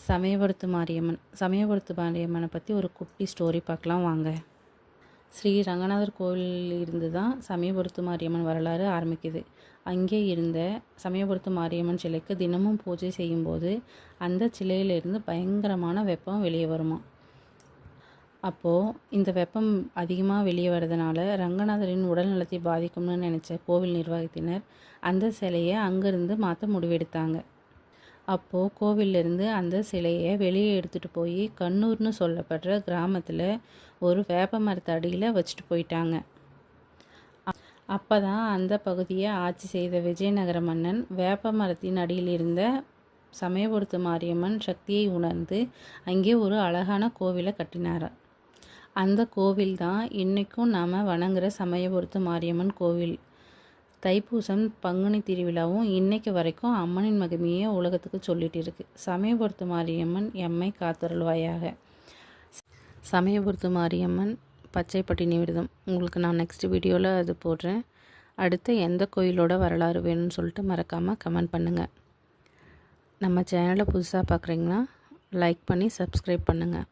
சமயபுரத்து மாரியம்மனை பற்றி ஒரு குட்டி ஸ்டோரி பார்க்கலாம் வாங்க. ஸ்ரீ ரங்கநாதர் கோவில் இருந்து தான் சமயபுரத்து மாரியம்மன் வரலாறு ஆரம்பிக்குது. அங்கே இருந்த சமயபுரத்து மாரியம்மன் சிலைக்கு தினமும் பூஜை செய்யும்போது அந்த சிலையிலிருந்து பயங்கரமான வெப்பம் வெளியே வருமா. அப்போது இந்த வெப்பம் அதிகமாக வெளியே வர்றதுனால ரங்கநாதரின் உடல் நலத்தை பாதிக்கும்னு நினச்ச கோவில் நிர்வாகத்தினர் அந்த சிலையை அங்கேருந்து மாற்ற முடிவெடுத்தாங்க. அப்போது கோவிலிருந்து அந்த சிலையை வெளியே எடுத்துகிட்டு போய் கண்ணூர்னு சொல்லப்படுற கிராமத்தில் ஒரு வேப்ப மரத்து அடியில் வச்சுட்டு போயிட்டாங்க. அப்போ தான் அந்த பகுதியை ஆட்சி செய்த விஜயநகர மன்னன் வேப்ப மரத்தின் அடியில் இருந்த சமயபுரத்து மாரியம்மன் சக்தியை உணர்ந்து அங்கே ஒரு அழகான கோவிலை கட்டினார். அந்த கோவில் தான் இன்றைக்கும் நாம் வணங்குகிற சமயபுரத்து மாரியம்மன் கோவில். தைப்பூசம் பங்குனி திருவிழாவும் இன்றைக்கு வரைக்கும் அம்மனின் மகிமையை உலகத்துக்கு சொல்லிட்டு இருக்கு. சமயபுரத்து மாரியம்மன் எம்மை காத்தருள்வாயாக. சமயபுரத்து மாரியம்மன் பச்சைப்பட்டினி விரதம் உங்களுக்கு நான் நெக்ஸ்ட் வீடியோவில் அது போடுறேன். அடுத்து எந்த கோயிலோட வரலாறு வேணும்னு சொல்லிட்டு மறக்காமல் கமெண்ட் பண்ணுங்கள். நம்ம சேனலை புதுசாக பார்க்குறீங்கன்னா லைக் பண்ணி சப்ஸ்கிரைப் பண்ணுங்கள்.